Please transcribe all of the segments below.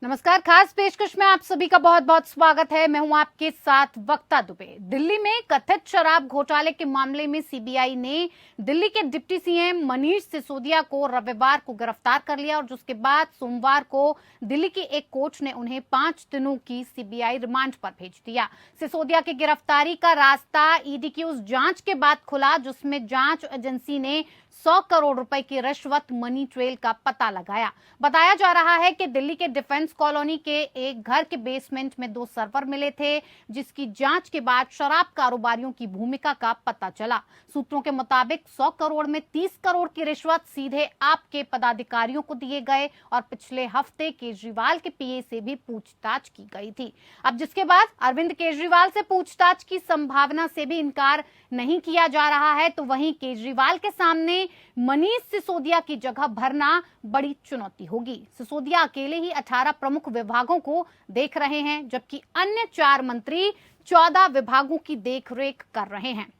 नमस्कार। खास पेशकश में आप सभी का बहुत बहुत स्वागत है। मैं हूं आपके साथ वक्ता दुबे। दिल्ली में कथित शराब घोटाले के मामले में सीबीआई ने दिल्ली के डिप्टी सीएम मनीष सिसोदिया को रविवार को गिरफ्तार कर लिया और जिसके बाद सोमवार को दिल्ली की एक कोर्ट ने उन्हें 5 दिनों की सीबीआई रिमांड पर भेज दिया। सिसोदिया की गिरफ्तारी का रास्ता ईडी की उस जांच के बाद खुला जिसमें जांच एजेंसी ने 100 करोड़ रुपए की रिश्वत मनी ट्रेल का पता लगाया। बताया जा रहा है कि दिल्ली के डिफेंस कॉलोनी के एक घर के बेसमेंट में 2 सर्वर मिले थे, जिसकी जांच के बाद शराब कारोबारियों की भूमिका का पता चला। सूत्रों के मुताबिक 100 करोड़ में 30 करोड़ की रिश्वत सीधे आपके पदाधिकारियों को दिए गए और पिछले हफ्ते केजरीवाल के पीए से भी पूछताछ की गई थी। अब जिसके बाद अरविंद केजरीवाल से पूछताछ की संभावना से भी इनकार नहीं किया जा रहा है, तो वहीं केजरीवाल के सामने मनीष सिसोदिया की जगह भरना बड़ी चुनौती होगी। सिसोदिया अकेले ही 18 प्रमुख विभागों को देख रहे हैं, जबकि अन्य 4 मंत्री 14 विभागों की देखरेख कर रहे हैं।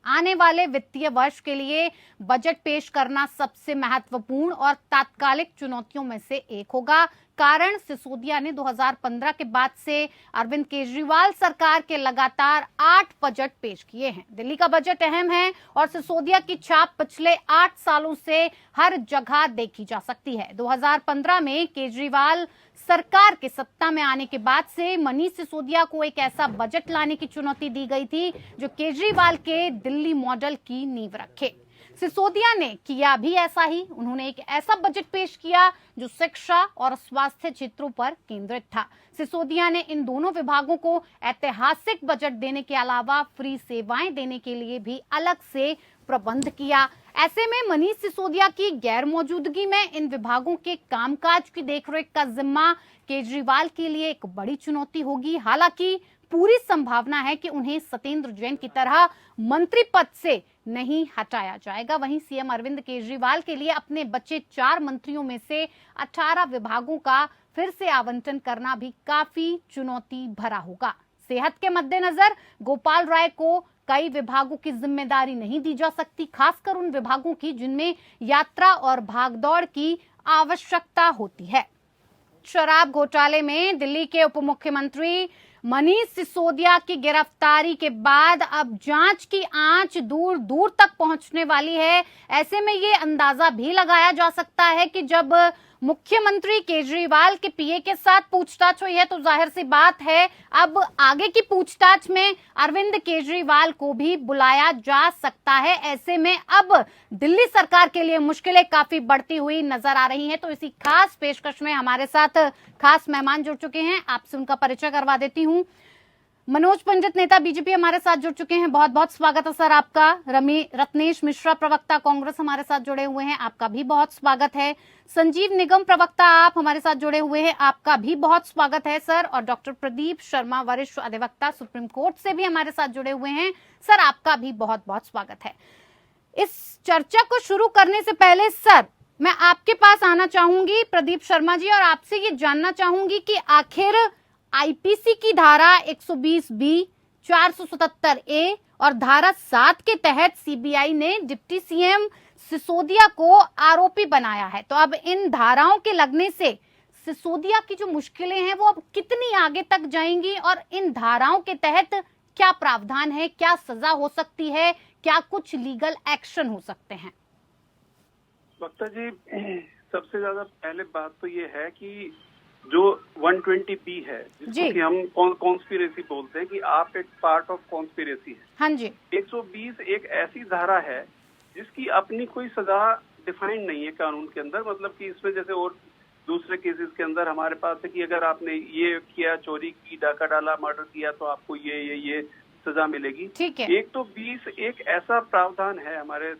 आने वाले वित्तीय वर्ष के लिए बजट पेश करना सबसे महत्वपूर्ण और तात्कालिक चुनौतियों में से एक होगा। कारण सिसोदिया ने 2015 के बाद से अरविंद केजरीवाल सरकार के लगातार 8 बजट पेश किए हैं। दिल्ली का बजट अहम है और सिसोदिया की छाप पिछले 8 सालों से हर जगह देखी जा सकती है। 2015 में केजरीवाल सरकार के सत्ता में आने के बाद से मनीष सिसोदिया को एक ऐसा बजट लाने की चुनौती दी गई थी जो केजरीवाल के दिल्ली मॉडल की नींव रखे। सिसोदिया ने किया भी ऐसा ही। उन्होंने एक ऐसा बजट पेश किया जो शिक्षा और स्वास्थ्य क्षेत्रों पर केंद्रित था। सिसोदिया ने इन दोनों विभागों को ऐतिहासिक बजट देने के अलावा फ्री सेवाएं देने के लिए भी अलग से प्रबंध किया। ऐसे में मनीष सिसोदिया की गैर मौजूदगी में इन विभागों के कामकाज की देखरेख का जिम्मा केजरीवाल के लिए एक बड़ी चुनौती होगी। हालांकि पूरी संभावना है कि उन्हें सत्येंद्र जैन की तरह मंत्री पद से नहीं हटाया जाएगा। वहीं सीएम अरविंद केजरीवाल के लिए अपने बचे 4 मंत्रियों में से 18 विभागों का फिर से आवंटन करना भी काफी चुनौती भरा होगा। सेहत के मद्देनजर गोपाल राय को कई विभागों की जिम्मेदारी नहीं दी जा सकती, खासकर उन विभागों की जिनमें यात्रा और भागदौड़ की आवश्यकता होती है। शराब घोटाले में दिल्ली के उप मुख्यमंत्री मनीष सिसोदिया की गिरफ्तारी के बाद अब जांच की आंच दूर दूर तक पहुंचने वाली है। ऐसे में ये अंदाजा भी लगाया जा सकता है कि जब मुख्यमंत्री केजरीवाल के पीए के साथ पूछताछ हुई है तो जाहिर सी बात है अब आगे की पूछताछ में अरविंद केजरीवाल को भी बुलाया जा सकता है। ऐसे में अब दिल्ली सरकार के लिए मुश्किलें काफी बढ़ती हुई नजर आ रही हैं। तो इसी खास पेशकश में हमारे साथ खास मेहमान जुड़ चुके हैं। आपसे उनका परिचय करवा देती हूँ। मनोज पंडित, नेता बीजेपी, हमारे साथ जुड़ चुके हैं। बहुत बहुत स्वागत है सर आपका। रत्नेश मिश्रा, प्रवक्ता कांग्रेस, हमारे साथ जुड़े हुए हैं। आपका भी बहुत स्वागत है। संजीव निगम, प्रवक्ता, आप हमारे साथ जुड़े हुए हैं। आपका भी बहुत स्वागत है सर। और डॉक्टर प्रदीप शर्मा, वरिष्ठ अधिवक्ता, सुप्रीम कोर्ट से भी हमारे साथ जुड़े हुए हैं। सर, आपका भी बहुत बहुत स्वागत है। इस चर्चा को शुरू करने से पहले सर मैं आपके पास आना चाहूंगी, प्रदीप शर्मा जी, और आपसे ये जानना चाहूंगी कि आखिर आईपीसी की धारा 120B, 477A और धारा 7 के तहत सीबीआई ने डिप्टी सीएम सिसोदिया को आरोपी बनाया है। तो अब इन धाराओं के लगने से सिसोदिया की जो मुश्किलें हैं वो अब कितनी आगे तक जाएंगी और इन धाराओं के तहत क्या प्रावधान है, क्या सजा हो सकती है, क्या कुछ लीगल एक्शन हो सकते हैं? वक्ता जी, सबसे ज्यादा पहले बात तो ये है कि जो 120B है, जिसको कि हम कॉन्स्पिरेसी बोलते हैं, कि आप एक पार्ट ऑफ कॉन्स्पिरेसी है। हाँ जी। 120 एक ऐसी धारा है जिसकी अपनी कोई सजा डिफाइंड नहीं है कानून के अंदर। मतलब कि इसमें जैसे और दूसरे केसेस के अंदर हमारे पास है कि अगर आपने ये किया, चोरी की, डाका डाला, मर्डर किया, तो आपको ये सजा मिलेगी। ठीक है। 120 एक ऐसा प्रावधान है हमारे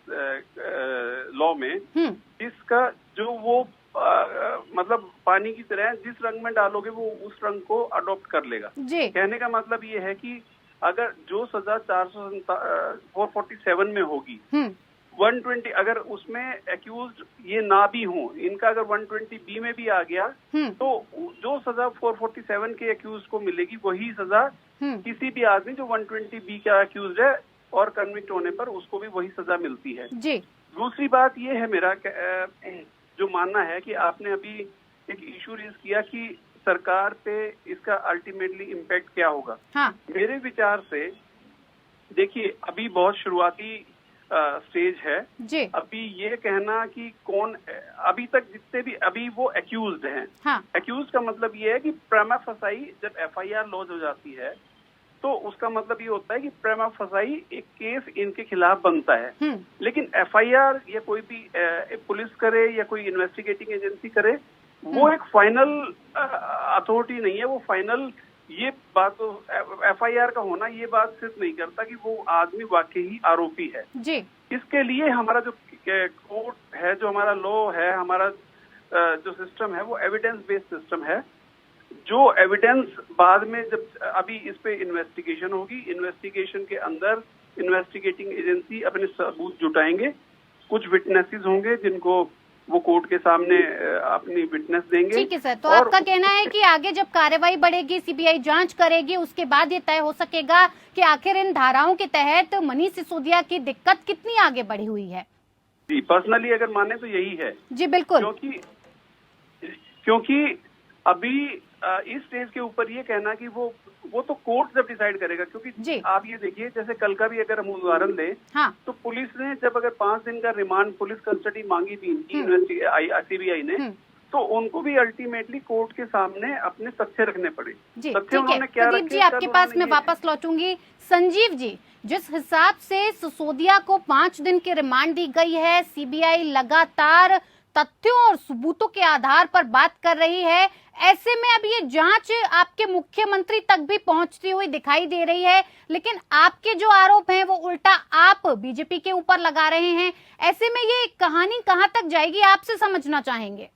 लॉ में जिसका जो वो मतलब पानी की तरह जिस रंग में डालोगे वो उस रंग को अडॉप्ट कर लेगा। कहने का मतलब ये है कि अगर जो सजा 447 में होगी, 120 अगर उसमें एक्यूज्ड ये ना भी हो, इनका अगर 120B में भी आ गया तो जो सजा 447 के एक्यूज को मिलेगी वही सजा किसी भी आदमी जो 120B का एक्यूज है और कन्विक्ट होने पर उसको भी वही सजा मिलती है। दूसरी बात ये है मेरा जो मानना है कि आपने अभी एक इशू रेज किया कि सरकार पे इसका अल्टीमेटली इम्पैक्ट क्या होगा। हाँ। मेरे विचार से देखिए, अभी बहुत शुरुआती स्टेज है जी। अभी ये कहना कि कौन, अभी तक जितने भी अभी वो एक्यूज्ड हैं। हाँ। एक्यूज का मतलब ये है कि प्रेमा फसाई जब एफआईआर लॉन्च हो जाती है तो उसका मतलब ये होता है कि प्रेमा फसाई एक केस इनके खिलाफ बनता है। लेकिन एफआईआर या कोई भी पुलिस करे या कोई इन्वेस्टिगेटिंग एजेंसी करे, वो एक फाइनल अथॉरिटी नहीं है। वो फाइनल ये बात तो एफआईआर का होना ये बात सिर्फ नहीं करता कि वो आदमी वाकई ही आरोपी है जी। इसके लिए हमारा जो कोर्ट है, जो हमारा लॉ है, हमारा जो सिस्टम है वो एविडेंस बेस्ड सिस्टम है। जो एविडेंस बाद में जब अभी इस पे इन्वेस्टिगेशन होगी, इन्वेस्टिगेशन के अंदर इन्वेस्टिगेटिंग एजेंसी अपने सबूत जुटाएंगे, कुछ विटनेसेस होंगे जिनको वो कोर्ट के सामने अपनी विटनेस देंगे। ठीक है सर, तो आपका कहना है कि आगे जब कार्रवाई बढ़ेगी, सीबीआई जांच करेगी, उसके बाद ये तय हो सकेगा कि आखिर इन धाराओं के तहत मनीष सिसोदिया की दिक्कत कितनी आगे बढ़ी हुई है। जी, पर्सनली अगर माने तो यही है। जी बिल्कुल, क्योंकि अभी इस स्टेज के ऊपर ये कहना कि वो तो कोर्ट जब डिसाइड करेगा। क्योंकि आप ये देखिए, जैसे कल का भी अगर हम उदाहरण दें, हाँ। तो पुलिस ने जब अगर 5 दिन का रिमांड पुलिस कस्टडी मांगी थी इनकी सीबीआई ने, तो उनको भी अल्टीमेटली कोर्ट के सामने अपने तथ्य रखने पड़े। जी तथ्य ठीक है, प्रदीप जी आपके पास मैं वापस लौटूंगी। संजीव जी, जिस हिसाब से सिसोदिया को 5 दिन की रिमांड दी गई है, सीबीआई लगातार तथ्यों और सबूतों के आधार पर बात कर रही है, ऐसे में अब ये जांच आपके मुख्यमंत्री तक भी पहुंचती हुई दिखाई दे रही है, लेकिन आपके जो आरोप हैं वो उल्टा आप बीजेपी के ऊपर लगा रहे हैं। ऐसे में ये कहानी कहां तक जाएगी, आपसे समझना चाहेंगे।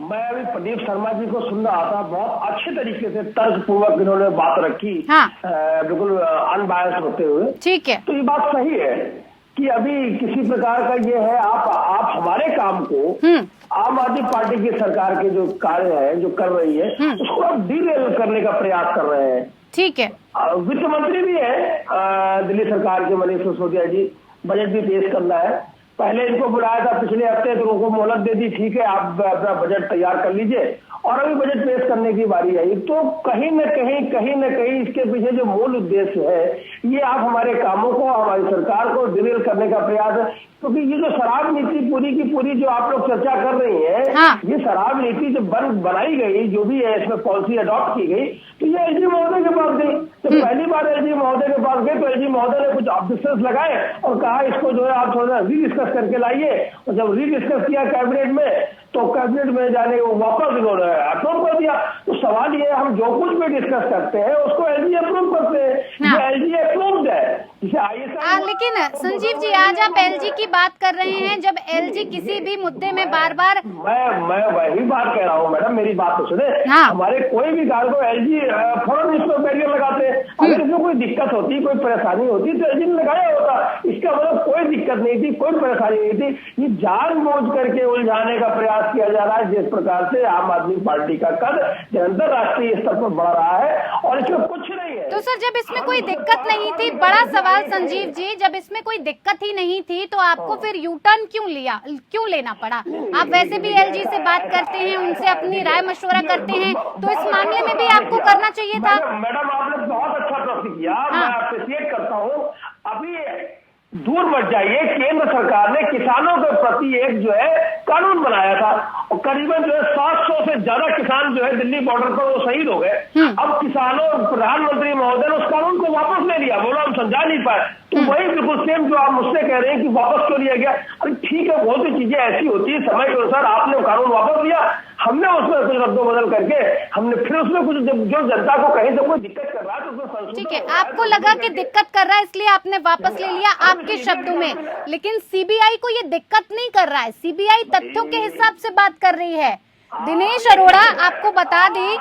मैं अभी प्रदीप शर्मा जी को सुन रहा था, बहुत अच्छे तरीके से तर्कपूर्वक इन्होंने बात रखी। हाँ। बिल्कुल अनबायस्ड होते हुए। ठीक है, तो ये बात सही है कि अभी किसी प्रकार का ये है, आप हमारे काम को आम आदमी पार्टी की सरकार के जो कार्य है, जो कर रही है, उसको आप डीरेल करने का प्रयास कर रहे हैं। ठीक है, वित्त मंत्री भी है दिल्ली सरकार के मनीष सिसोदिया जी, बजट भी पेश करना है। पहले इनको बुलाया था पिछले हफ्ते, तो उनको मोहलत दे दी, ठीक है आप अपना बजट तैयार कर लीजिए, और अभी बजट पेश करने की बारी आई। तो कहीं न कहीं इसके पीछे जो मूल उद्देश्य है, ये आप हमारे कामों को, हमारी सरकार को डिरेल करने का प्रयास है। क्योंकि ये जो शराब नीति पूरी की पूरी जो आप लोग चर्चा कर रही है, हाँ। ये शराब नीति जो बनाई गई, जो भी है इसमें पॉलिसी अडॉप्ट की गई, तो ये एलजी महोदय के पास गई। तो पहली बार एलजी महोदय के पास गए तो एलजी महोदय ने कुछ ऑब्जेक्शंस लगाए और कहा इसको जो है आप थोड़ा रीडिस्कस करके लाइए। और जब रीडिस्कस किया कैबिनेट में, तो कैबिनेट में जाने को वापस इन्होंने अप्रूव कर दिया। तो सवाल ये है, हम जो कुछ भी डिस्कस करते हैं उसको एलजी अप्रूव करते हैं। हाँ। एलजी अप्रूव्ड है, जिसे लेकिन संजीव जी, आज आप एलजी की बात कर रहे हैं, जब एलजी किसी भी मुद्दे में बार बार मैं वही बात कह रहा हूँ मैडम, मेरी बात तो सुने। हाँ। हमारे कोई भी कार्य को एलजी फौरन इस पर बैरियर लगाते हैं। अगर इसमें कोई दिक्कत होती, कोई परेशानी होती तो एलजी ने लगाया होता। इसका मतलब कोई दिक्कत नहीं थी, कोई परेशानी नहीं थी। ये जानबूझ करके उलझाने का प्रयास किया जा रहा है। जिस प्रकार से आम आदमी पार्टी का कद निरंतर राष्ट्रीय स्तर पर बढ़ रहा है और इसमें कुछ नहीं है। तो सर, जब इसमें कोई दिक्कत नहीं थी, बड़ा सवाल संजीव जी, जब इसमें कोई दिक्कत ही नहीं थी तो आपको फिर यू टर्न क्यों लेना पड़ा? आप वैसे भी एलजी से बात करते हैं, उनसे अपनी राय मशवरा करते हैं, तो इस मामले में भी आपको करना चाहिए था। मैडम आपने बहुत अच्छा प्रश्न किया। हाँ। मैं अप्रिशिएट करता हूँ। अभी दूर मत जाइए, केंद्र सरकार ने किसानों के प्रति एक जो है कानून बनाया था और करीबन जो है 700 से ज्यादा किसान जो है दिल्ली बॉर्डर पर वो शहीद हो गए। अब किसानों, प्रधानमंत्री महोदय ने उस कानून को वापस ले लिया, बोला हम समझा नहीं पाए। तो वही बिल्कुल सेम जो आप मुझसे कह रहे हैं कि वापस क्यों लिया गया। अरे ठीक है, बहुत सी चीजें ऐसी होती है, समय के अनुसार आपने कानून वापस लिया, हमने उसमें कुछ रद्दोबदल करके हमने फिर उसमें कुछ, जो जनता को कहीं से कोई दिक्कत कर रहा है तो उसमें ठीक है, आपको लगा कि दिक्कत कर रहा है इसलिए आपने वापस ले लिया, आपके शब्दों में। लेकिन सीबीआई को ये दिक्कत नहीं कर रहा है, सीबीआई तथ्यों के हिसाब से बात कर रही है। दिनेश अरोड़ा, आपको बता दें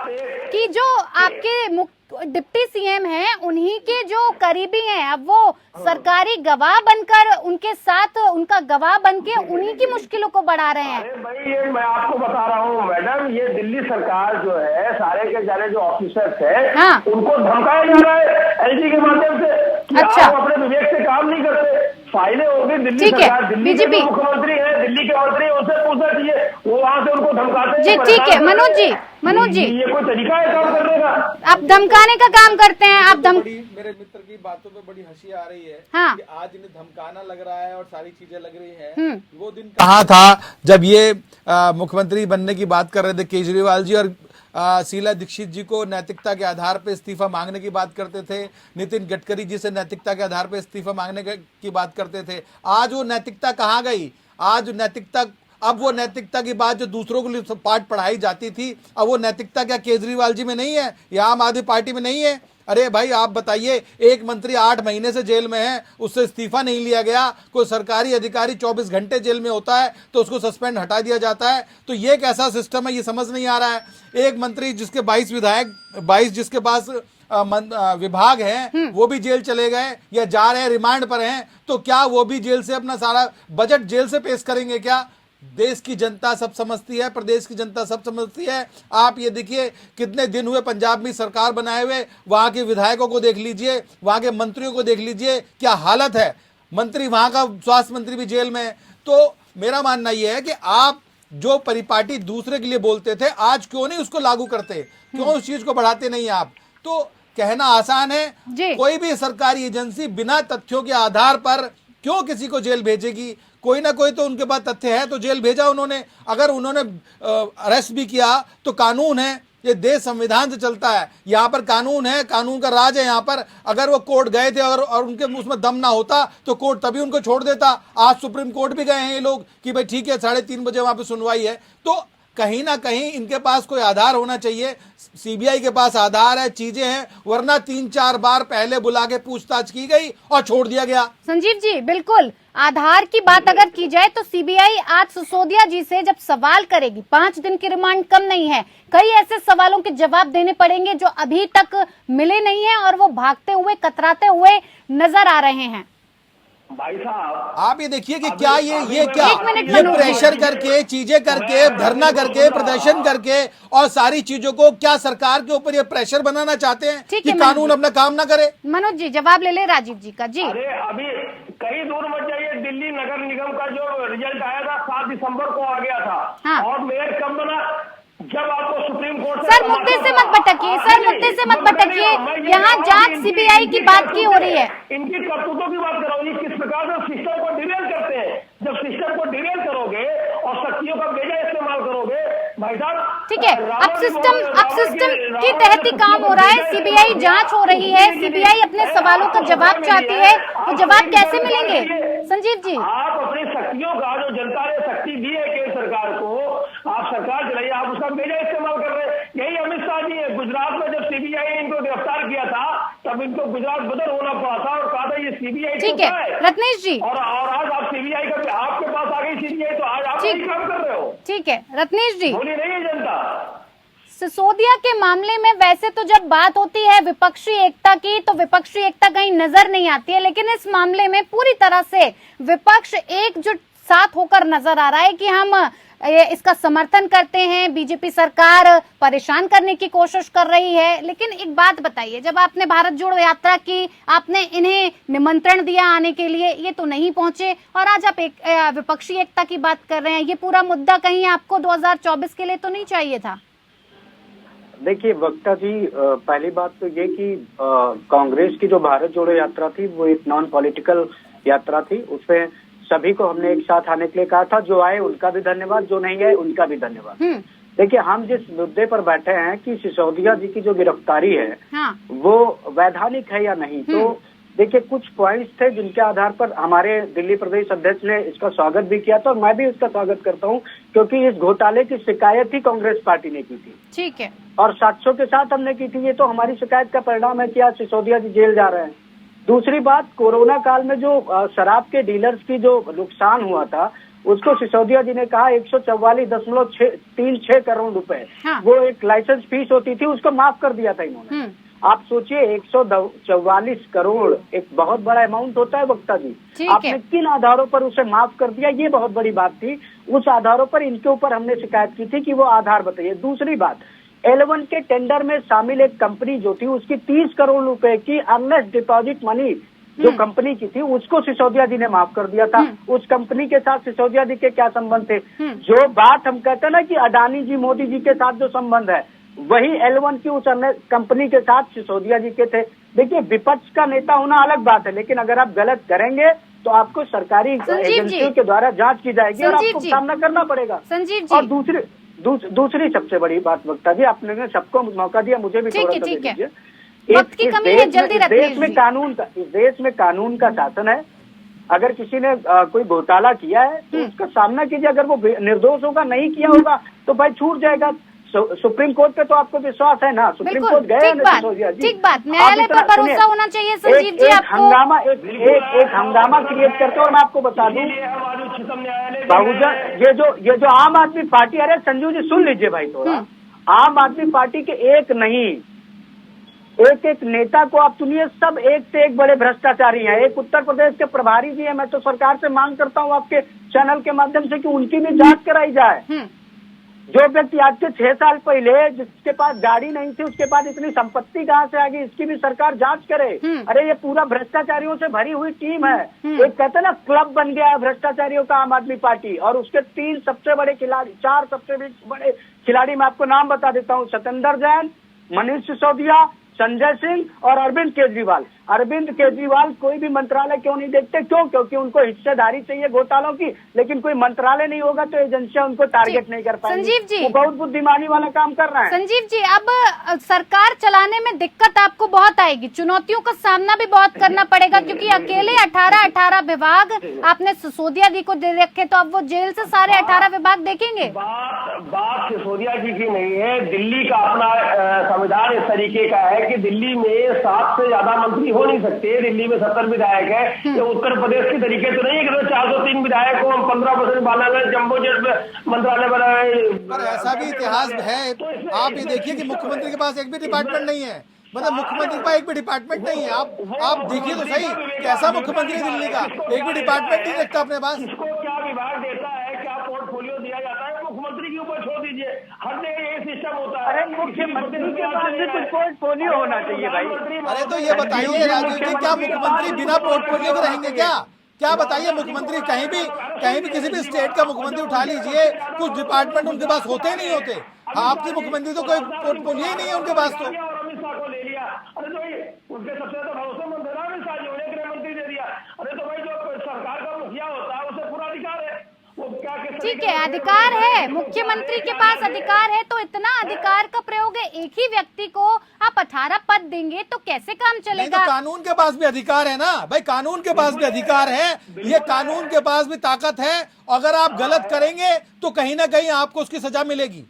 कि जो आपके डिप्टी सीएम हैं, उन्हीं के जो करीबी हैं, अब वो सरकारी गवाह बनकर उनके साथ, उनका गवाह बनके उन्हीं की मुश्किलों को बढ़ा रहे हैं। अरे भाई, ये मैं आपको बता रहा हूँ मैडम, ये दिल्ली सरकार जो है, सारे के सारे जो ऑफिसर्स हैं, हाँ। उनको धमकाया जा रहा है एलजी के माध्यम से कि अच्छा। आप अपने विवेक से काम नहीं करते। फाइलें होगी दिल्ली सरकार, दिल्ली के जो मुख्यमंत्री है, दिल्ली के मंत्री, उनसे पूछना चाहिए, वो वहाँ से उनको धमकाते हैं। जी ठीक है मनोज जी ये कोई तरीका है काम करने का? आप धमकाने का काम करते हैं, आप मेरे मित्र की बातों पे बड़ी हंसी आ रही है। हाँ। कि आज इन्हें धमकाना लग रहा है और सारी चीजें लग रही हैं। वो दिन कहाँ था जब ये मुख्यमंत्री बनने की बात कर रहे थे केजरीवाल जी, और शीला दीक्षित जी को नैतिकता के आधार पर इस्तीफा मांगने की बात करते थे, नितिन गडकरी जी से नैतिकता के आधार पर इस्तीफा मांगने की बात करते थे। आज वो नैतिकता कहाँ गई? आज नैतिकता, अब वो नैतिकता की बात जो दूसरों को लिए पाठ पढ़ाई जाती थी, अब वो नैतिकता क्या केजरीवाल जी में नहीं है या आम आदमी पार्टी में नहीं है? अरे भाई आप बताइए, एक मंत्री 8 महीने से जेल में है, उससे इस्तीफा नहीं लिया गया। कोई सरकारी अधिकारी 24 घंटे जेल में होता है तो उसको सस्पेंड हटा दिया जाता है। तो ये कैसा सिस्टम है, ये समझ नहीं आ रहा है। एक मंत्री जिसके 22 विधायक, 22 जिसके पास विभाग हैं, वो भी जेल चले गए या जा रहे हैं, रिमांड पर हैं, तो क्या वो भी जेल से अपना सारा बजट जेल से पेश करेंगे क्या? देश की जनता सब समझती है, प्रदेश की जनता सब समझती है। आप ये देखिए कितने दिन हुए पंजाब में सरकार बनाए हुए, वहां के विधायकों को देख लीजिए, वहां के मंत्रियों को देख लीजिए, क्या हालत है। मंत्री, वहां का स्वास्थ्य मंत्री भी जेल में है। तो मेरा मानना यह है कि आप जो परिपाटी दूसरे के लिए बोलते थे, आज क्यों नहीं उसको लागू करते, क्यों उस चीज को बढ़ाते नहीं आप? तो कहना आसान है, कोई भी सरकारी एजेंसी बिना तथ्यों के आधार पर क्यों किसी को जेल भेजेगी? कोई ना कोई तो उनके पास तथ्य है तो जेल भेजा उन्होंने। अगर उन्होंने अरेस्ट भी किया तो कानून है, ये देश संविधान से चलता है, यहाँ पर कानून है, कानून का राज है यहाँ पर। अगर वो कोर्ट गए थे और उनके उसमें दम ना होता तो कोर्ट तभी उनको छोड़ देता। आज सुप्रीम कोर्ट भी गए हैं ये लोग कि भाई ठीक है 3:30 बजे वहां पे सुनवाई है। तो कहीं ना कहीं इनके पास कोई आधार होना चाहिए। सीबीआई के पास आधार है, चीजें हैं, वरना 3-4 बार पहले बुला के पूछताछ की गई और छोड़ दिया गया। संजीव जी बिल्कुल, आधार की बात अगर की जाए तो सीबीआई आज सिसोदिया जी से जब सवाल करेगी, 5 दिन की रिमांड कम नहीं है, कई ऐसे सवालों के जवाब देने पड़ेंगे जो अभी तक मिले नहीं है और वो भागते हुए, कतराते हुए नजर आ रहे हैं। भाई साहब आप ये देखिए कि क्या ये प्रेशर करके, चीजें करके, धरना करके, प्रदर्शन करके और सारी चीजों को क्या सरकार के ऊपर ये प्रेशर बनाना चाहते हैं कि कानून अपना काम ना करे? मनोज जी जवाब ले ले राजीव जी का। जी अरे अभी कहीं दूर मत जाइए, दिल्ली नगर निगम का जो रिजल्ट आया था 7 दिसंबर को आ गया था। हाँ। और मेयर कब बना? जब आपको सुप्रीम कोर्ट सर मुद्दे से मत भटकिए, सर मुद्दे से मत भटकिए, यहाँ जांच सीबीआई की बात की हो रही है। इनकी करतूतों की बात कराओ, किस प्रकार से सिस्टम को डिरेल करते हैं। जब सिस्टम को डिरेल करोगे और शक्तियों का बेजा इस्तेमाल करोगे भाई साहब, ठीक है, अब सिस्टम के तहत ही काम हो रहा है। सीबीआई जांच हो रही है, सीबीआई अपने सवालों का जवाब चाहती है, वो जवाब कैसे मिलेंगे संजीव जी? आप अपनी शक्तियों का, जो जनता ने शक्ति दी है केंद्र सरकार को, आप सरकार चलाइए, आप उसका बेजा इस्तेमाल कर रहे हैं। यही अमित शाह जी है, गुजरात में जब सीबीआई ने इनको गिरफ्तार किया था तब इनको गुजरात बदल होना पड़ा था और कहा था ये सीबीआई। ठीक है रत्नेश जी, और आज आप सीबीआई का, आपके पास आ गई सीबीआई, तो आज आप यही काम कर रहे हो। ठीक है रत्नेश जी, बोली नहीं है जनता। सिसोदिया के मामले में वैसे तो जब बात होती है विपक्षी एकता की तो विपक्षी एकता कहीं नजर नहीं आती है, लेकिन इस मामले में पूरी तरह से विपक्ष एकजुट साथ होकर नजर आ रहा है कि हम इसका समर्थन करते हैं। बीजेपी सरकार परेशान करने की कोशिश कर रही है। लेकिन एक बात बताइए, जब आपने भारत जोड़ो यात्रा की, आपने इन्हें निमंत्रण दिया आने के लिए, ये तो नहीं पहुंचे, और आज आप विपक्षी एकता की बात कर रहे हैं। ये पूरा मुद्दा कहीं आपको 2024 के लिए तो नहीं चाहिए था? देखिए वक्ता जी, पहली बात तो ये कि कांग्रेस की जो भारत जोड़ो यात्रा थी वो एक नॉन पॉलिटिकल यात्रा थी। उसमें सभी को हमने एक साथ आने के लिए कहा था। जो आए उनका भी धन्यवाद, जो नहीं आए उनका भी धन्यवाद। देखिए हम जिस मुद्दे पर बैठे हैं कि सिसोदिया जी की जो गिरफ्तारी है वो वैधानिक है या नहीं, तो देखिए कुछ पॉइंट्स थे जिनके आधार पर हमारे दिल्ली प्रदेश अध्यक्ष ने इसका स्वागत भी किया था और मैं भी इसका स्वागत करता हूं, क्योंकि इस घोटाले की शिकायत ही कांग्रेस पार्टी ने की थी। ठीक है, और साक्ष्यों के साथ हमने की थी। ये तो हमारी शिकायत का परिणाम है कि आज सिसोदिया जी जेल जा रहे हैं। दूसरी बात, कोरोना काल में जो शराब के डीलर्स की जो नुकसान हुआ था उसको सिसोदिया जी ने कहा 144.36 करोड़ रुपए वो एक लाइसेंस फीस होती थी, उसको माफ कर दिया था इन्होंने। आप सोचिए 144 करोड़ एक बहुत बड़ा अमाउंट होता है वक्ता जी। आपने किन आधारों पर उसे माफ कर दिया, ये बहुत बड़ी बात थी। उस आधारों पर इनके ऊपर हमने शिकायत की थी कि वो आधार बताइए। दूसरी बात, L1 के टेंडर में शामिल एक कंपनी जो थी उसकी 30 करोड़ रुपए की अर्नेस्ट डिपॉजिट मनी जो कंपनी की थी उसको सिसोदिया जी ने माफ कर दिया था। उस कंपनी के साथ सिसोदिया जी के क्या संबंध थे? जो बात हम कहते हैं ना कि अडानी जी मोदी जी के साथ जो संबंध है वही L1 की उस अन्य कंपनी के साथ सिसोदिया जी के थे। देखिए, विपक्ष का नेता होना अलग बात है, लेकिन अगर आप गलत करेंगे तो आपको सरकारी एजेंसियों के द्वारा जांच की जाएगी और आपको सामना करना पड़ेगा। संजीव जी, और दूसरी सबसे बड़ी बात वक्ता जी, आपने सबको मौका दिया, मुझे भी थोड़ा सा दे दीजिए। इस देश में कानून का शासन है। अगर किसी ने कोई घोटाला किया है तो उसका सामना कीजिए। अगर वो निर्दोष होगा, नहीं किया होगा तो भाई छूट जाएगा। सुप्रीम कोर्ट पे तो आपको विश्वास है ना? सुप्रीम कोर्ट गए। ठीक बात, न्यायालय पर भरोसा होना चाहिए। संजीव जी, आपको एक हंगामा क्रिएट करते और मैं आपको बता दूं बाबूजान, ये जो आम आदमी पार्टी, अरे संजू जी सुन लीजिए भाई थोड़ा, आम आदमी पार्टी के एक नहीं, एक नेता को आप सुनिए, सब एक से एक बड़े भ्रष्टाचारी हैं। एक उत्तर प्रदेश के प्रभारी जी हैं। मैं तो सरकार से मांग करता हूं आपके चैनल के माध्यम से कि उनकी भी जांच कराई जाए। जो व्यक्ति आज से 6 साल पहले जिसके पास गाड़ी नहीं थी उसके पास इतनी संपत्ति कहाँ से आ गई, इसकी भी सरकार जांच करे। अरे ये पूरा भ्रष्टाचारियों से भरी हुई टीम है। एक कहते हैं ना क्लब बन गया है भ्रष्टाचारियों का आम आदमी पार्टी, और उसके 3 सबसे बड़े खिलाड़ी, 4 सबसे बड़े खिलाड़ी मैं आपको नाम बता देता हूँ। सत्येंद्र जैन, मनीष सिसोदिया, संजय सिंह और अरविंद केजरीवाल। अरविंद केजरीवाल कोई भी मंत्रालय क्यों नहीं देखते? क्योंकि उनको हिस्सेदारी चाहिए घोटालों की, लेकिन कोई मंत्रालय नहीं होगा तो एजेंसियां उनको टारगेट नहीं कर पाएंगी। संजीव जी, वो बहुत बुद्धिमानी वाला काम कर रहा है। संजीव जी, अब सरकार चलाने में दिक्कत आपको बहुत आएगी, चुनौतियों का सामना भी बहुत करना पड़ेगा, क्योंकि अकेले 18 विभाग आपने सिसोदिया जी को दे रखे, तो अब वो जेल से सारे 18 विभाग देखेंगे। बात सिसोदिया जी की नहीं है। दिल्ली का अपना संविधान इस तरीके का है कि दिल्ली में 7 से ज्यादा मंत्री हो नहीं सकते। दिल्ली में 70 विधायक है। ये उत्तर प्रदेश के तरीके तो नहीं है कि 403 विधायक को हम 15% बनाए, जम्बो जेट में मंत्रालय बनाए। पर ऐसा भी इतिहास है। आप ये देखिए कि मुख्यमंत्री के पास एक भी डिपार्टमेंट नहीं है, मतलब मुख्यमंत्री के पास एक भी डिपार्टमेंट नहीं है। आप देखिए तो सही, कैसा मुख्यमंत्री दिल्ली का, एक भी डिपार्टमेंट नहीं रखता अपने पास। इसको क्या विभाग देता है, क्या पोर्टफोलियो दिया जाता है, मुख्यमंत्री के ऊपर छोड़ दीजिए। हर जगह यही सिस्टम होता है। अरे मुख्यमंत्री के पास भी कुछ पोर्टफोलियो होना चाहिए भाई। अरे तो ये बताइए राजीव जी, क्या मुख्यमंत्री बिना पोर्टफोलियो के रहेंगे क्या बताइए? मुख्यमंत्री कहीं भी किसी भी स्टेट का मुख्यमंत्री उठा लीजिए, कुछ डिपार्टमेंट उनके पास होते ही नहीं होते। आपके मुख्यमंत्री तो कोई पोर्टफोलियो ही नहीं है उनके पास। तो अमित शाह को ले लिया। अरे तो उनके सबसे ज्यादा भरोसेमंद है अमित शाह जी, उन्हें गृह मंत्री दे दिया। अरे तो भाई जो सरकार का मुखिया होता है उसे पूरा अधिकार है। ठीक है, अधिकार है, मुख्यमंत्री के पास अधिकार है, तो इतना अधिकार का प्रयोग है, एक ही व्यक्ति को आप 18 पद देंगे तो कैसे काम चलेगा? तो कानून के पास भी अधिकार है ना भाई, कानून के पास भी अधिकार है। ये कानून के पास भी ताकत है। अगर आप गलत करेंगे तो कहीं ना कहीं आपको उसकी सजा मिलेगी।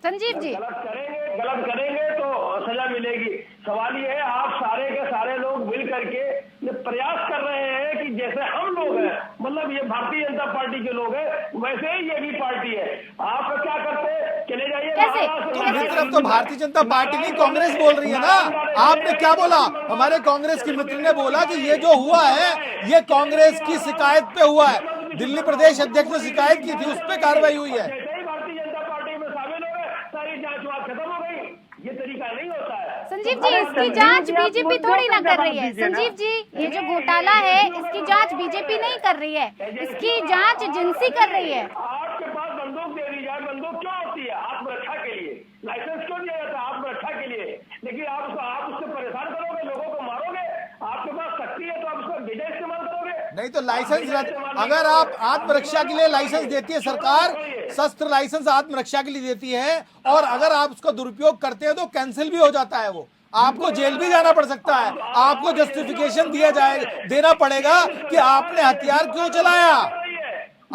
संजीव जी, गलत करेंगे तो सजा मिलेगी। सवाल ये है, आप सारे के सारे लोग मिल करके ये प्रयास कर रहे हैं कि जैसे हम लोग हैं, मतलब ये भारतीय जनता पार्टी के लोग हैं, वैसे ही ये भी पार्टी है। आप क्या करते हैं? चले जाइए तरफ तो भारतीय जनता पार्टी नहीं, कांग्रेस बोल रही है ना। आपने क्या बोला? हमारे कांग्रेस के मित्र ने बोला कि ये जो हुआ है ये कांग्रेस की शिकायत पे हुआ है। दिल्ली प्रदेश अध्यक्ष ने शिकायत की थी, उस पर कार्रवाई हुई है। भारतीय जनता पार्टी में शामिल हो गए, सारी जांच खत्म हो गई। ये तरीका नहीं होता है। संजीव जी, इसकी जांच बीजेपी थोड़ी ना कर रही है। संजीव जी, ये जो घोटाला है इसकी जांच बीजेपी नहीं कर रही है, इसकी जांच एजेंसी कर रही है। आपके पास बंदूक दे दी जाए, बंदूक क्यों होती है? आत्मरक्षा के लिए। लाइसेंस क्यों दिया जाता है? आत्मरक्षा के लिए। लेकिन आप उससे परेशान करोगे, लोगों को मारोगे। आपके पास शक्ति है तो आप उसका विजय इस्तेमाल करोगे। नहीं तो लाइसेंस, अगर आप आत्मरक्षा के लिए लाइसेंस देती है सरकार, शस्त्र लाइसेंस आत्मरक्षा के लिए देती है, और अगर आप उसका दुरुपयोग करते हैं तो कैंसिल भी हो जाता है। वो आपको जेल भी जाना पड़ सकता है। आपको जस्टिफिकेशन देना पड़ेगा कि आपने हथियार क्यों चलाया।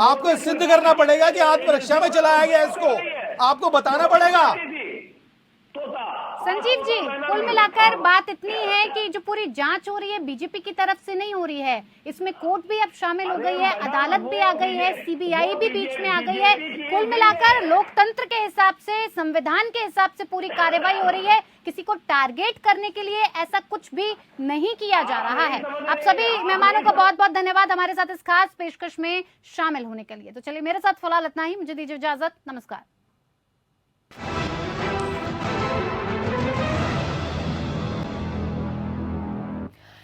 आपको सिद्ध करना पड़ेगा कि आत्मरक्षा में चलाया गया, इसको आपको बताना पड़ेगा। संजीव जी, कुल मिलाकर बात इतनी है कि जो पूरी जांच हो रही है बीजेपी की तरफ से नहीं हो रही है, इसमें कोर्ट भी अब शामिल हो गई है, अदालत भी आ गई है, सीबीआई भी बीच में आ गई है। कुल मिलाकर लोकतंत्र के हिसाब से, संविधान के हिसाब से पूरी कार्रवाई हो रही है। किसी को टारगेट करने के लिए ऐसा कुछ भी नहीं किया जा रहा है। आप सभी मेहमानों का बहुत बहुत धन्यवाद हमारे साथ इस खास पेशकश में शामिल होने के लिए। तो चलिए, मेरे साथ फिलहाल इतना ही, मुझे दीजिए इजाजत, नमस्कार।